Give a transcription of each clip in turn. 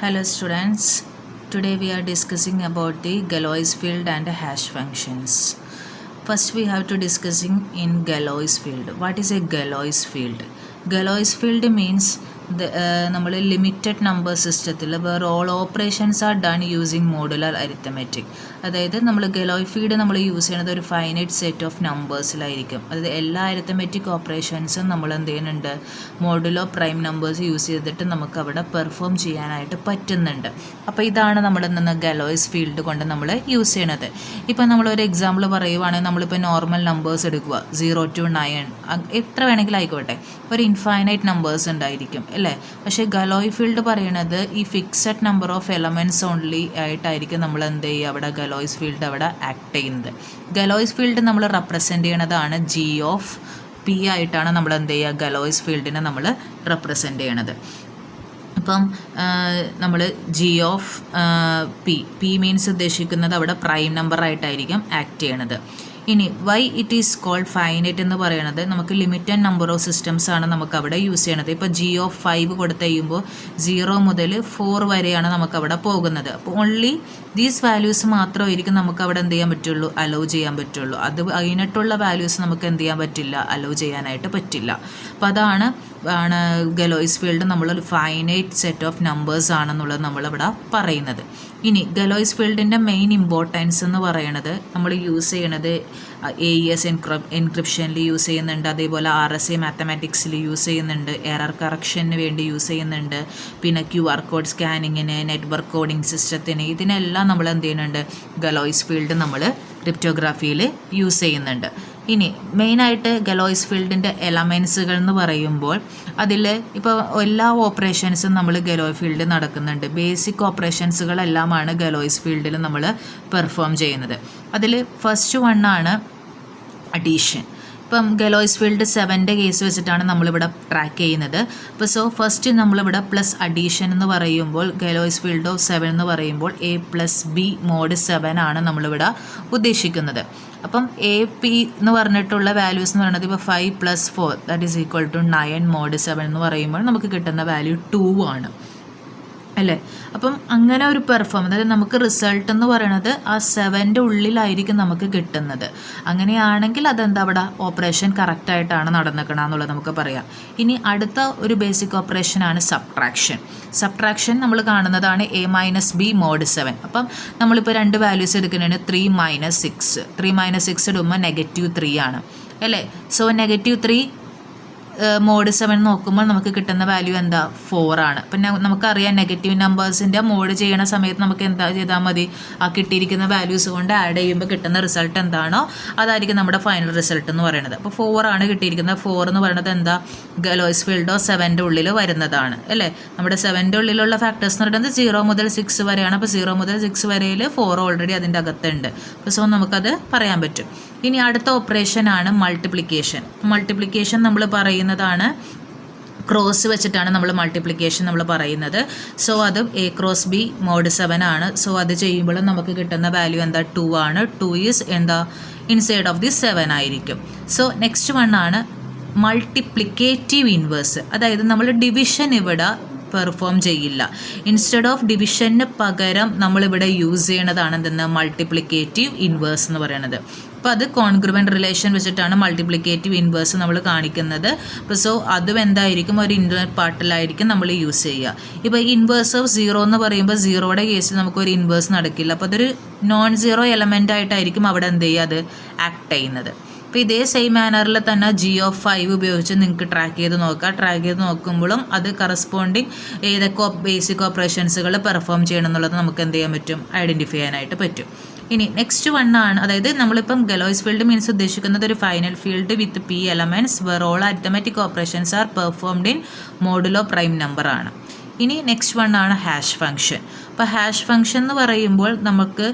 Hello students, today we are discussing about the Galois field and hash functions. First we have to discussing in Galois field. What is a Galois field? Galois field means നമ്മൾ limited number സിസ്റ്റത്തിൽ where all operations are done using modular arithmetic. അതായത് നമ്മൾ ഗലോയ് field നമ്മൾ use ചെയ്യുന്നത് ഒരു finite set of നമ്പേഴ്സിലായിരിക്കും. അതായത് എല്ലാ arithmetic ഓപ്പറേഷൻസും നമ്മൾ എന്ത് ചെയ്യുന്നുണ്ട്, മോഡുലോ പ്രൈം നമ്പേഴ്സ് യൂസ് ചെയ്തിട്ട് നമുക്ക് അവിടെ പെർഫോം ചെയ്യാനായിട്ട് പറ്റുന്നുണ്ട്. അപ്പോൾ ഇതാണ് നമ്മൾ എന്തെന്ന് ഗലോയ്സ് ഫീൽഡ് കൊണ്ട് നമ്മൾ യൂസ് ചെയ്യണത്. ഇപ്പം നമ്മളൊരു എക്സാമ്പിൾ പറയുവാണെങ്കിൽ നമ്മളിപ്പോൾ നോർമൽ നമ്പേഴ്സ് എടുക്കുക 0 to 9 എത്ര വേണമെങ്കിലും ആയിക്കോട്ടെ, ഒരു ഇൻഫൈനൈറ്റ് നമ്പേഴ്സ് ഉണ്ടായിരിക്കും അല്ലേ. പക്ഷേ ഗലോയ് ഫീൽഡ് പറയണത് ഈ fixed number of elements only ആയിട്ടായിരിക്കും നമ്മൾ എന്ത് ചെയ്യുക, അവിടെ ഗലോയ്സ് ഫീൽഡ് അവിടെ ആക്ട് ചെയ്യുന്നത്. ഗലോയ്സ് ഫീൽഡ് നമ്മൾ റെപ്രസെൻ്റ് ചെയ്യണതാണ് G(P) ആയിട്ടാണ് നമ്മൾ എന്ത് ചെയ്യുക, ഗലോയ്സ് ഫീൽഡിനെ നമ്മൾ റെപ്രസെൻ്റ് ചെയ്യണത്. അപ്പം നമ്മൾ G(P) മീൻസ് ഉദ്ദേശിക്കുന്നത് അവിടെ പ്രൈം നമ്പർ ആയിട്ടായിരിക്കും ആക്ട് ചെയ്യണത്. ഇനി why it is called finite എന്ന് പറയുന്നത് നമുക്ക് ലിമിറ്റഡ് നമ്പർ ഓഫ് സിസ്റ്റംസ് ആണ് നമുക്ക് അവിടെ യൂസ് ചെയ്യണത്. ഇപ്പോൾ G(5) കൊടുത്ത് കഴിയുമ്പോൾ 0 മുതൽ 4 വരെയാണ് നമുക്കവിടെ പോകുന്നത്. അപ്പോൾ ഓൺലി ദീസ് വാല്യൂസ് മാത്രമായിരിക്കും നമുക്ക് അവിടെ എന്ത് ചെയ്യാൻ പറ്റുള്ളൂ, അലോ ചെയ്യാൻ പറ്റുള്ളൂ. അത് അതിനായിട്ടുള്ള വാല്യൂസ് നമുക്ക് എന്ത് ചെയ്യാൻ പറ്റില്ല, അലോ ചെയ്യാനായിട്ട് പറ്റില്ല. അപ്പോൾ അതാണ് ഗലോയ്സ് ഫീൽഡ് നമ്മളൊരു ഫൈനൈറ്റ് സെറ്റ് ഓഫ് നമ്പേഴ്സ് ആണെന്നുള്ളത് നമ്മളിവിടെ പറയുന്നത്. ഇനി ഗലോയ്സ് ഫീൽഡിൻ്റെ മെയിൻ ഇമ്പോർട്ടൻസ് എന്ന് പറയുന്നത് നമ്മൾ യൂസ് ചെയ്യണത് AES എൻക്രിപ്ഷനിൽ യൂസ് ചെയ്യുന്നുണ്ട്, അതേപോലെ RSA മാത്തമാറ്റിക്സിൽ യൂസ് ചെയ്യുന്നുണ്ട്, എറർ കറക്ഷന് വേണ്ടി യൂസ് ചെയ്യുന്നുണ്ട്, പിന്നെ QR കോഡ് സ്കാനിങ്ങിന്, നെറ്റ്വർക്ക് കോഡിംഗ് സിസ്റ്റത്തിന്, ഇതിനെല്ലാം നമ്മൾ എന്ത് ചെയ്യുന്നുണ്ട്, ഗലോയ്സ് ഫീൽഡ് നമ്മൾ ക്രിപ്റ്റോഗ്രാഫിയിൽ യൂസ് ചെയ്യുന്നുണ്ട്. ഇനി മെയിനായിട്ട് ഗലോയ്സ് ഫീൽഡിൻ്റെ എലമെൻസുകൾ എന്ന് പറയുമ്പോൾ അതിൽ ഇപ്പോൾ എല്ലാ ഓപ്പറേഷൻസും നമ്മൾ ഗലോയ് ഫീൽഡിൽ നടക്കുന്നുണ്ട്. ബേസിക് ഓപ്പറേഷൻസുകളെല്ലാമാണ് ഗലോയ്സ് ഫീൽഡിൽ നമ്മൾ പെർഫോം ചെയ്യുന്നത്. അതിൽ ഫസ്റ്റ് വണ്ണാണ് അഡീഷൻ. ഇപ്പം ഗലോയ്സ് ഫീൽഡ് 7ൻ്റെ കേസ് വെച്ചിട്ടാണ് നമ്മളിവിടെ ട്രാക്ക് ചെയ്യുന്നത്. അപ്പോൾ ഫസ്റ്റ് നമ്മളിവിടെ പ്ലസ് അഡീഷൻ എന്ന് പറയുമ്പോൾ ഗലോയ്സ് ഫീൽഡ് ഓഫ് 7 എന്ന് പറയുമ്പോൾ A+B മോഡ് 7 ആണ് നമ്മളിവിടെ ഉദ്ദേശിക്കുന്നത്. അപ്പം AP എന്ന് പറഞ്ഞിട്ടുള്ള വാല്യൂസ് എന്ന് പറയുന്നത് ഇപ്പോൾ 5 + 4 that is equal to 9 mod 7 എന്ന് പറയുമ്പോൾ നമുക്ക് കിട്ടുന്ന വാല്യൂ 2 ആണ് അല്ലേ. അപ്പം അങ്ങനെ ഒരു പെർഫോമൻസ്, അതായത് നമുക്ക് റിസൾട്ട് എന്ന് പറയുന്നത് ആ 7ൻ്റെ ഉള്ളിലായിരിക്കും നമുക്ക് കിട്ടുന്നത്. അങ്ങനെയാണെങ്കിൽ അതെന്താ, അവിടെ ഓപ്പറേഷൻ കറക്റ്റായിട്ടാണ് നടന്നിക്കണമെന്നുള്ളത് നമുക്ക് പറയാം. ഇനി അടുത്ത ഒരു ബേസിക് ഓപ്പറേഷനാണ് സബ്ട്രാക്ഷൻ. സബ്ട്രാക്ഷൻ നമ്മൾ കാണുന്നതാണ് A-B മോഡ് 7. അപ്പം നമ്മളിപ്പോൾ രണ്ട് വാല്യൂസ് എടുക്കുന്നതിന് 3 - 6. 3 - 6 ഇടുമ്പോൾ -3 ആണ് അല്ലേ. -3 മോഡ് 7 നോക്കുമ്പോൾ നമുക്ക് കിട്ടുന്ന വാല്യൂ എന്താ, 4 ആണ്. പിന്നെ നമുക്കറിയാം നെഗറ്റീവ് നമ്പേഴ്സിൻ്റെ മോഡ് ചെയ്യണ സമയത്ത് നമുക്ക് എന്താ ചെയ്താൽ മതി, ആ കിട്ടിയിരിക്കുന്ന വാല്യൂസ് കൊണ്ട് ആഡ് ചെയ്യുമ്പോൾ കിട്ടുന്ന റിസൾട്ട് എന്താണോ അതായിരിക്കും നമ്മുടെ ഫൈനൽ റിസൾട്ട് എന്ന് പറയുന്നത്. അപ്പോൾ 4 ആണ് കിട്ടിയിരിക്കുന്നത്. 4 എന്ന് പറയുന്നത് എന്താ, ഗലോയ്സ് ഫീൽഡോ 7ൻ്റെ ഉള്ളിൽ വരുന്നതാണ് അല്ലേ. നമ്മുടെ 7ൻ്റെ ഉള്ളിലുള്ള ഫാക്ടേഴ്സ് എന്ന് പറയുന്നത് 0 മുതൽ 6 വരെയാണ്. അപ്പോൾ 0 മുതൽ 6 വരെയിൽ 4 ഓൾറെഡി അതിൻ്റെ അകത്തുണ്ട്. അപ്പോൾ നമുക്കത് പറയാൻ പറ്റും. ഇനി അടുത്ത ഓപ്പറേഷനാണ് മൾട്ടിപ്ലിക്കേഷൻ. മൾട്ടിപ്ലിക്കേഷൻ നമ്മൾ പറയുന്നതാണ് ക്രോസ് വെച്ചിട്ടാണ് നമ്മൾ മൾട്ടിപ്ലിക്കേഷൻ നമ്മൾ പറയുന്നത്. അത് A×B മോഡ് 7 ആണ്. അത് ചെയ്യുമ്പോൾ നമുക്ക് കിട്ടുന്ന വാല്യൂ എന്താ, 2 ആണ്. 2 ഈസ് എന്താ, ഇൻസൈഡ് ഓഫ് ദി 7 ആയിരിക്കും. നെക്സ്റ്റ് വൺ ആണ് മൾട്ടിപ്ലിക്കേറ്റീവ് ഇൻവേഴ്സ്. അതായത് നമ്മൾ ഡിവിഷൻ ഇവിടെ പെർഫോം ചെയ്യില്ല. ഇൻസ്റ്റെഡ് ഓഫ് ഡിവിഷന് പകരം നമ്മളിവിടെ യൂസ് ചെയ്യണതാണ് എന്തെന്ന്, മൾട്ടിപ്ലിക്കേറ്റീവ് ഇൻവേഴ്സ് എന്ന് പറയുന്നത്. അപ്പോൾ അത് കോൺഗ്രുവൻ്റ് റിലേഷൻ വെച്ചിട്ടാണ് മൾട്ടിപ്ലിക്കേറ്റീവ് ഇൻവേഴ്സ് നമ്മൾ കാണിക്കുന്നത്. അപ്പോൾ അതും എന്തായിരിക്കും, ഒരു ഇൻറ്റർ പാർട്ടിലായിരിക്കും നമ്മൾ യൂസ് ചെയ്യുക. ഇപ്പോൾ ഇൻവേഴ്സ് ഓഫ് 0 എന്ന് പറയുമ്പോൾ 0യുടെ കേസിൽ നമുക്കൊരു ഇൻവേഴ്സ് നടക്കില്ല. അപ്പോൾ അതൊരു നോൺ സീറോ എലമെൻ്റ് ആയിട്ടായിരിക്കും അവിടെ എന്ത് ചെയ്യുക, അത് ആക്ട് ചെയ്യുന്നത്. അപ്പോൾ ഇതേ സെയിം മാനറിൽ തന്നെ G(5) ഉപയോഗിച്ച് നിങ്ങൾക്ക് ട്രാക്ക് ചെയ്ത് നോക്കാം. ട്രാക്ക് ചെയ്ത് നോക്കുമ്പോഴും അത് കറസ്പോണ്ടിങ് ഏതൊക്കെ ബേസിക് ഓപ്പറേഷൻസുകൾ പെർഫോം ചെയ്യണം എന്നുള്ളത് നമുക്ക് എന്ത് ചെയ്യാൻ പറ്റും, ഐഡൻറ്റിഫൈ ചെയ്യാനായിട്ട് പറ്റും. ഇനി നെക്സ്റ്റ് വണ്ണാണ്, അതായത് നമ്മളിപ്പം ഗലോയ്സ് ഫീൽഡ് മീൻസ് ഉദ്ദേശിക്കുന്നത് ഒരു final field with P elements where all arithmetic operations are performed in modulo prime number ആണ്. ഇനി നെക്സ്റ്റ് വണ്ണാണ് ഹാഷ് ഫംഗ്ഷൻ. അപ്പോൾ ഹാഷ് ഫംഗ്ഷൻ എന്ന് പറയുമ്പോൾ നമുക്ക്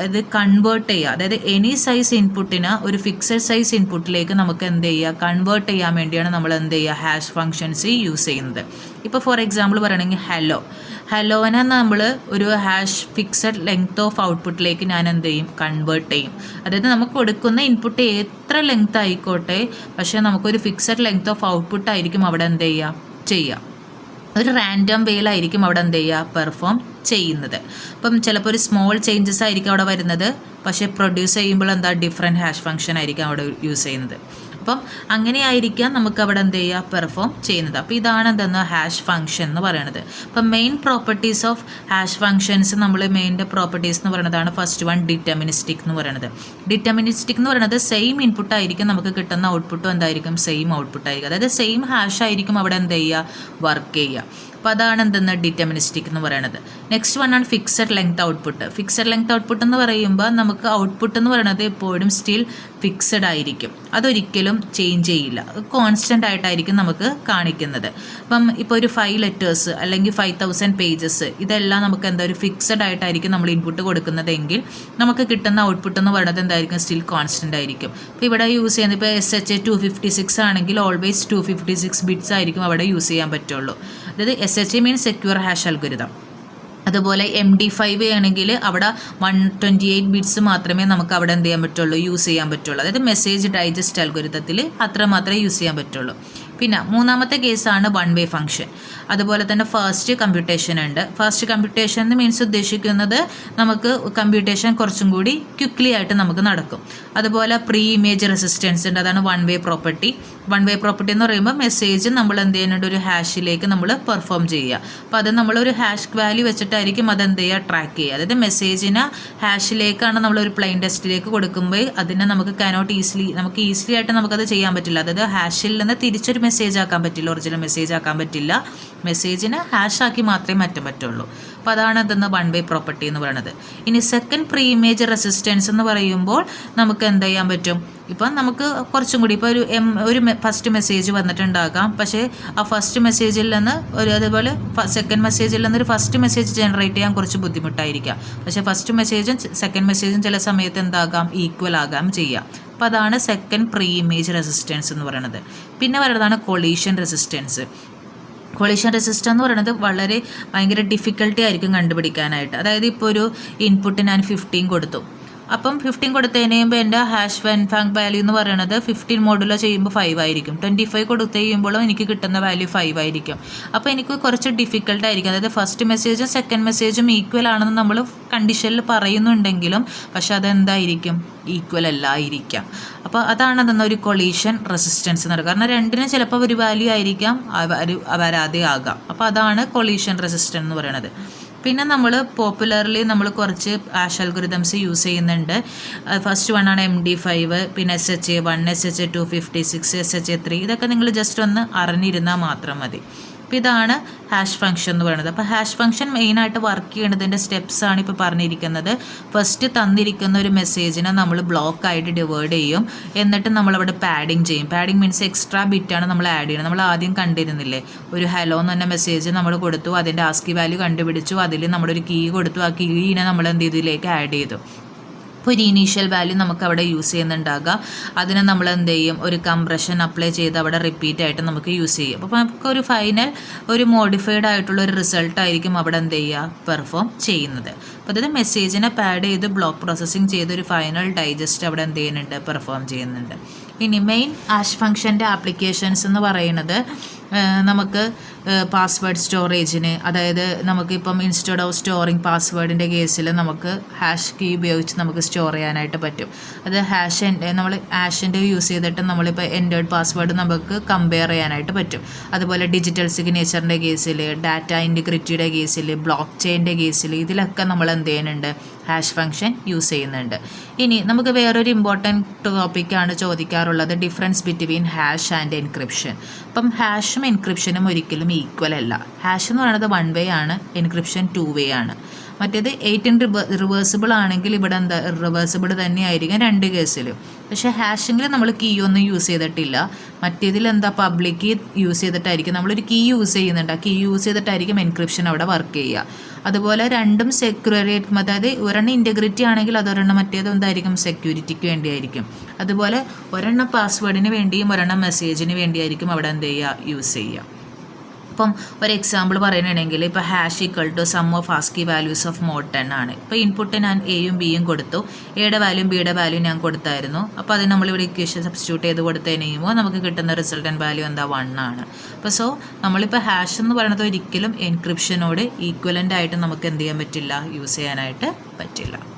ഇത് കൺവേർട്ട് ചെയ്യുക, അതായത് എനി സൈസ് ഇൻപുട്ടിന് ഒരു ഫിക്സഡ് സൈസ് ഇൻപുട്ടിലേക്ക് നമുക്ക് എന്ത് ചെയ്യുക, കൺവേർട്ട് ചെയ്യാൻ വേണ്ടിയാണ് നമ്മൾ എന്ത് ചെയ്യുക, ഹാഷ് ഫംഗ്ഷൻസ് യൂസ് ചെയ്യുന്നത്. ഇപ്പോൾ ഫോർ എക്സാമ്പിൾ പറയുകയാണെങ്കിൽ ഹലോനെ നമ്മൾ ഒരു ഹാഷ് ഫിക്സഡ് ലെങ്ത് ഓഫ് ഔട്ട്പുട്ടിലേക്ക് ഞാൻ എന്ത് ചെയ്യും, കൺവേർട്ട് ചെയ്യും. അതായത് നമുക്ക് കൊടുക്കുന്ന ഇൻപുട്ട് എത്ര ലെങ്ത് ആയിക്കോട്ടെ, പക്ഷേ നമുക്കൊരു ഫിക്സഡ് ലെങ്ത് ഓഫ് ഔട്ട്പുട്ട് ആയിരിക്കും അവിടെ എന്ത് ചെയ്യുക. ഒരു റാൻഡം വേയിലായിരിക്കും അവിടെ എന്ത് ചെയ്യുക പെർഫോം ചെയ്യുന്നത്. അപ്പം ചിലപ്പോൾ ഒരു സ്മോൾ ചേഞ്ചസ് ആയിരിക്കും അവിടെ വരുന്നത്, പക്ഷേ പ്രൊഡ്യൂസ് ചെയ്യുമ്പോൾ എന്താ ഡിഫറെൻറ്റ് ഹാഷ് ഫംഗ്ഷൻ ആയിരിക്കും അവിടെ യൂസ് ചെയ്യുന്നത്. അപ്പം അങ്ങനെയായിരിക്കാം നമുക്ക് അവിടെ എന്ത് ചെയ്യുക പെർഫോം ചെയ്യുന്നത്. അപ്പോൾ ഇതാണ് എന്തെന്ന് ഹാഷ് ഫംഗ്ഷൻ എന്ന് പറയുന്നത്. അപ്പം main properties of hash functions നമ്മൾ മെയിൻ്റെ പ്രോപ്പർട്ടീസ് എന്ന് പറയുന്നതാണ് ഫസ്റ്റ് വൺ ഡിറ്റർമിനിസ്റ്റിക് എന്ന് പറയുന്നത്. ഡിറ്റർമിനിസ്റ്റിക് എന്ന് പറയുന്നത് സെയിം ഇൻപുട്ട് ആയിരിക്കും നമുക്ക് കിട്ടുന്ന ഔട്ട്പുട്ടും എന്തായിരിക്കും സെയിം ഔട്ട്പുട്ട് ആയിരിക്കും. അതായത് സെയിം ഹാഷ് ആയിരിക്കും അവിടെ എന്ത് ചെയ്യുക വർക്ക് ചെയ്യുക. അപ്പോൾ അതാണ് എന്തെന്ന് ഡിറ്റർമിനിസ്റ്റിക് എന്ന് പറയുന്നത്. നെക്സ്റ്റ് വൺ ആണ് fixed length output. Fixed length output എന്ന് പറയുമ്പോൾ നമുക്ക് ഔട്ട്പുട്ട് എന്ന് പറയുന്നത് എപ്പോഴും സ്റ്റിൽ ഫിക്സഡ് ആയിരിക്കും, അതൊരിക്കലും ചേഞ്ച് ചെയ്യില്ല, കോൺസ്റ്റൻ്റ് ആയിട്ടായിരിക്കും നമുക്ക് കാണിക്കുന്നത്. അപ്പം ഇപ്പോൾ ഒരു 5 ലെറ്റേഴ്സ് അല്ലെങ്കിൽ 5000 പേജസ് ഇതെല്ലാം നമുക്ക് എന്താ ഒരു ഫിക്സഡ് ആയിട്ടായിരിക്കും നമ്മൾ ഇൻപുട്ട് കൊടുക്കുന്നതെങ്കിൽ നമുക്ക് കിട്ടുന്ന ഔട്ട്പുട്ട് എന്ന് പറയുന്നത് എന്തായിരിക്കും സ്റ്റിൽ കോൺസ്റ്റൻ്റ് ആയിരിക്കും. ഇപ്പോൾ ഇവിടെ യൂസ് ചെയ്യുന്നത് ഇപ്പോൾ SHA 256 ആണെങ്കിൽ ഓൾവേസ് 256 ബിറ്റ്സ് ആയിരിക്കും അവിടെ യൂസ് ചെയ്യാൻ പറ്റുള്ളൂ. അതായത് SHA means secure hash algorithm. അതുപോലെ MD5 ആണെങ്കിൽ അവിടെ 128 ബിറ്റ്സ് മാത്രമേ നമുക്ക് അവിടെ എന്ത് ചെയ്യാൻ പറ്റുള്ളൂ യൂസ് ചെയ്യാൻ പറ്റുള്ളൂ. അതായത് മെസ്സേജ് ഡൈജസ്റ്റ് അൽഗോരിതത്തിൽ അത്ര മാത്രമേ യൂസ് ചെയ്യാൻ പറ്റുള്ളൂ. പിന്നെ മൂന്നാമത്തെ കേസാണ് വൺ വേ ഫംഗ്ഷൻ. അതുപോലെ തന്നെ ഫാസ്റ്റ് കമ്പ്യൂട്ടേഷൻ ഉണ്ട്. ഫാസ്റ്റ് കമ്പ്യൂട്ടേഷൻ എന്ന് മീൻസ് ഉദ്ദേശിക്കുന്നത് നമുക്ക് കമ്പ്യൂട്ടേഷൻ കുറച്ചും കൂടി ക്വിക്ക്ലി ആയിട്ട് നമുക്ക് നടക്കും. അതുപോലെ പ്രീ ഇമേജ് റെസിസ്റ്റൻസ് ഉണ്ട്, അതാണ് one way property. One way property എന്ന് പറയുമ്പോൾ മെസ്സേജ് നമ്മൾ എന്ത് ചെയ്യുന്നുണ്ട് ഒരു ഹാഷിലേക്ക് നമ്മൾ പെർഫോം ചെയ്യുക. അപ്പോൾ അത് നമ്മളൊരു ഹാഷ് വാല്യൂ വെച്ചിട്ടായിരിക്കും അത് എന്ത് ചെയ്യുക ട്രാക്ക് ചെയ്യുക. അതായത് മെസ്സേജിനെ ഹാഷിലേക്കാണ് നമ്മളൊരു പ്ലെയിൻ ടെക്സ്റ്റിലേക്ക് കൊടുക്കുമ്പോൾ അതിനെ നമുക്ക് നമുക്ക് ഈസിലി ആയിട്ട് നമുക്കത് ചെയ്യാൻ പറ്റില്ല. അതായത് ഹാഷിൽ നിന്ന് തിരിച്ചൊരു മെസ്സേജ് ആക്കാൻ പറ്റില്ല, ഒറിജിനൽ മെസ്സേജ് ആക്കാൻ പറ്റില്ല. മെസ്സേജിനെ ഹാഷാക്കി മാത്രമേ മാറ്റാൻ പറ്റുള്ളൂ. അപ്പോൾ അതാണ് അതെന്ന് വൺ വേ പ്രോപ്പർട്ടി എന്ന് പറയുന്നത്. ഇനി സെക്കൻഡ് പ്രീ ഇമേജ് റെസിസ്റ്റൻസ് എന്ന് പറയുമ്പോൾ നമുക്ക് എന്ത് ചെയ്യാൻ പറ്റും, ഇപ്പം നമുക്ക് കുറച്ചും കൂടി ഇപ്പോൾ ഒരു ഫസ്റ്റ് മെസ്സേജ് വന്നിട്ടുണ്ടാകാം, പക്ഷേ ആ ഫസ്റ്റ് മെസ്സേജിൽ നിന്ന് അതേപോലെ സെക്കൻഡ് മെസ്സേജിൽ നിന്ന് ഒരു ഫസ്റ്റ് മെസ്സേജ് ജനറേറ്റ് ചെയ്യാൻ കുറച്ച് ബുദ്ധിമുട്ടായിരിക്കാം. പക്ഷേ ഫസ്റ്റ് മെസ്സേജും സെക്കൻഡ് മെസ്സേജും ചില സമയത്ത് എന്താകാം ഈക്വൽ ആകാം ചെയ്യാം. അപ്പോൾ അതാണ് സെക്കൻഡ് പ്രീ ഇമേജ് റെസിസ്റ്റൻസ് എന്ന് പറയുന്നത്. പിന്നെ വരുന്നതാണ് കൊളീഷൻ റെസിസ്റ്റൻസ്. കൊളീഷൻ റെസിസ്റ്റൻസ് എന്ന് പറയുന്നത് ഭയങ്കര ഡിഫിക്കൽട്ടി ആയിരിക്കും കണ്ടുപിടിക്കാനായിട്ട്. അതായത് ഇപ്പോൾ ഒരു ഇൻപുട്ട് ഞാൻ 15 കൊടുത്തു. അപ്പം 15 കൊടുത്തതിന് കഴിയുമ്പോൾ എൻ്റെ ഹാഷ് ഫാങ് വാല്യൂ എന്ന് പറയുന്നത് 15 മോഡുലോ ചെയ്യുമ്പോൾ 5 ആയിരിക്കും. 25 കൊടുത്ത് കഴിയുമ്പോഴും എനിക്ക് കിട്ടുന്ന വാല്യൂ 5 ആയിരിക്കും. അപ്പോൾ എനിക്ക് കുറച്ച് ഡിഫിക്കൽട്ടായിരിക്കും. അതായത് ഫസ്റ്റ് മെസ്സേജും സെക്കൻഡ് മെസ്സേജും ഈക്വൽ ആണെന്ന് നമ്മൾ കണ്ടീഷനിൽ പറയുന്നുണ്ടെങ്കിലും പക്ഷെ അതെന്തായിരിക്കും ഈക്വൽ അല്ലായിരിക്കാം. അപ്പോൾ അതാണ് അതെന്നൊരു കൊളീഷൻ റെസിസ്റ്റൻസ് എന്ന് പറയുന്നത്. കാരണം രണ്ടിനും ചിലപ്പോൾ ഒരു വാല്യൂ ആയിരിക്കാം, വരാതെ ആകാം. അപ്പോൾ അതാണ് കൊളീഷൻ റെസിസ്റ്റൻസ് എന്ന് പറയുന്നത്. പിന്നെ നമ്മൾ പോപ്പുലർലി നമ്മൾ കുറച്ച് ഹാഷ് അൽഗോരിതംസ് യൂസ് ചെയ്യുന്നുണ്ട്. ഫസ്റ്റ് വൺ ആണ് MD5, പിന്നെ SHA 1, SHA 256, SHA 3. ഇതൊക്കെ നിങ്ങൾ ജസ്റ്റ് ഒന്ന് അറിഞ്ഞിരുന്നാൽ മാത്രം മതി. അപ്പോൾ ഇതാണ് ഹാഷ് ഫംഗ്ഷൻ എന്ന് പറയുന്നത്. അപ്പോൾ ഹാഷ് ഫംഗ്ഷൻ മെയിനായിട്ട് വർക്ക് ചെയ്യേണ്ടതിൻ്റെ സ്റ്റെപ്സാണ് ഇപ്പോൾ പറഞ്ഞിരിക്കുന്നത്. ഫസ്റ്റ് തന്നിരിക്കുന്ന ഒരു മെസ്സേജിനെ നമ്മൾ ബ്ലോക്കായിട്ട് ഡിവൈഡ് ചെയ്യും, എന്നിട്ട് നമ്മളവിടെ പാഡിങ് ചെയ്യും. പാഡിങ് മീൻസ് എക്സ്ട്രാ ബിറ്റാണ് നമ്മൾ ആഡ് ചെയ്യുന്നത്. നമ്മൾ ആദ്യം കണ്ടിരുന്നില്ലേ, ഒരു ഹലോ എന്ന് പറഞ്ഞ മെസ്സേജ് നമ്മൾ കൊടുത്തു, അതിൻ്റെ ആസ്കി വാല്യൂ കണ്ടുപിടിച്ചു, അതിൽ നമ്മളൊരു കീ കൊടുത്തു, ആ കീനെ നമ്മൾ എന്ത് ചെയ്തു ഇതിലേക്ക് ആഡ് ചെയ്തു. അപ്പോൾ ഒരു ഇനീഷ്യൽ വാല്യൂ നമുക്ക് അവിടെ യൂസ് ചെയ്യുന്നുണ്ടാകുക, അതിനെ നമ്മൾ എന്ത് ചെയ്യും ഒരു കംപ്രഷൻ അപ്ലൈ ചെയ്ത് അവിടെ റിപ്പീറ്റ് ആയിട്ട് നമുക്ക് യൂസ് ചെയ്യും. അപ്പോൾ നമുക്ക് ഒരു ഫൈനൽ ഒരു മോഡിഫൈഡ് ആയിട്ടുള്ള ഒരു റിസൾട്ട് ആയിരിക്കും അവിടെ എന്ത് ചെയ്യുക പെർഫോം ചെയ്യുന്നത്. അപ്പോൾ അതായത് മെസ്സേജിനെ പാഡ് ചെയ്ത് ബ്ലോക്ക് പ്രോസസ്സിങ് ചെയ്ത് ഒരു ഫൈനൽ ഡൈജസ്റ്റ് അവിടെ എന്ത് ചെയ്യുന്നുണ്ട് പെർഫോം ചെയ്യുന്നുണ്ട്. ഇനി മെയിൻ ഹാഷ് ഫംഗ്ഷൻ്റെ ആപ്ലിക്കേഷൻസ് എന്ന് പറയുന്നത് നമുക്ക് പാസ്വേഡ് സ്റ്റോറേജിന്, അതായത് നമുക്കിപ്പം ഇൻസ്റ്റെഡ് ഓഫ് സ്റ്റോറിങ് പാസ്വേഡിൻ്റെ കേസിൽ നമുക്ക് ഹാഷ് കീ ഉപയോഗിച്ച് നമുക്ക് സ്റ്റോർ ചെയ്യാനായിട്ട് പറ്റും. അത് നമ്മൾ ഹാഷിൻ്റെ യൂസ് ചെയ്തിട്ട് നമ്മളിപ്പോൾ എൻറ്റേർഡ് പാസ്വേഡ് നമുക്ക് കമ്പയർ ചെയ്യാനായിട്ട് പറ്റും. അതുപോലെ ഡിജിറ്റൽ സിഗ്നേച്ചറിൻ്റെ കേസിൽ, ഡാറ്റ ഇൻറ്റിഗ്രിറ്റിയുടെ കേസിൽ, ബ്ലോക്ക് ചെയിൻ്റെ കേസിൽ, ഇതിലൊക്കെ നമ്മൾ എന്ത് ചെയ്യുന്നുണ്ട് ഹാഷ് ഫംഗ്ഷൻ യൂസ് ചെയ്യുന്നുണ്ട്. ഇനി നമുക്ക് വേറൊരു ഇമ്പോർട്ടൻറ്റ് ടോപ്പിക്കാണ് ചോദിക്കാറുള്ളത്, difference between hash and encryption. അപ്പം ഹാഷും എൻക്രിപ്ഷനും ഒരിക്കലും ഈക്വൽ അല്ല. ഹാഷ് എന്ന് പറയുന്നത് 1 വേ ആണ്, എൻക്രിപ്ഷൻ 2 വേ ആണ്. മറ്റേത് 8 റിവേഴ്സിബിൾ ആണെങ്കിൽ ഇവിടെ എന്താ റിവേഴ്സിബിൾ തന്നെയായിരിക്കും 2 കേസിലും. പക്ഷേ ഹാഷിങ്ങിൽ നമ്മൾ കീ ഒന്നും യൂസ് ചെയ്തിട്ടില്ല. മറ്റേതിൽ എന്താ പബ്ലിക് കീ യൂസ് ചെയ്തിട്ടായിരിക്കും നമ്മളൊരു കീ യൂസ് ചെയ്യുന്നുണ്ട്, ആ കീ യൂസ് ചെയ്തിട്ടായിരിക്കും എൻക്രിപ്ഷൻ അവിടെ വർക്ക് ചെയ്യുക. അതുപോലെ രണ്ടും സെക്യൂരിറ്റി, അതായത് ഒരെണ്ണം ഇൻറ്റഗ്രിറ്റി ആണെങ്കിൽ അതൊരെണ്ണം മറ്റേത് എന്തായിരിക്കും സെക്യൂരിറ്റിക്ക് വേണ്ടിയായിരിക്കും. അതുപോലെ ഒരെണ്ണം പാസ്വേഡിന് വേണ്ടിയും ഒരെണ്ണം മെസ്സേജിന് വേണ്ടിയായിരിക്കും അവിടെ എന്ത് ചെയ്യുക യൂസ് ചെയ്യുക. അപ്പം ഒരു എക്സാമ്പിൾ പറയുകയാണെങ്കിൽ ഇപ്പോൾ hash equal to sum of ASCII values of mod 10 ആണ്. ഇപ്പോൾ ഇൻപുട്ട് ഞാൻ എയും ബിയും കൊടുത്തു, എയുടെ വാല്യൂയും ബിയുടെ വാല്യൂ ഞാൻ കൊടുത്തായിരുന്നു. അപ്പോൾ അത് നമ്മളിവിടെ ഇക്വേഷൻ സബ്സ്റ്റിറ്റ്യൂട്ട് ചെയ്ത് കൊടുത്തതിന് കഴിയുമ്പോൾ നമുക്ക് കിട്ടുന്ന റിസൾട്ടൻ വാല്യൂ എന്താ 1 ആണ്. അപ്പോൾ സോ നമ്മളിപ്പോൾ ഹാഷ് എന്ന് പറയുന്നത് ഒരിക്കലും എൻക്രിപ്ഷനോട് ഈക്വലൻ്റ് ആയിട്ട് നമുക്ക് എന്ത് ചെയ്യാൻ പറ്റില്ല, യൂസ് ചെയ്യാനായിട്ട് പറ്റില്ല.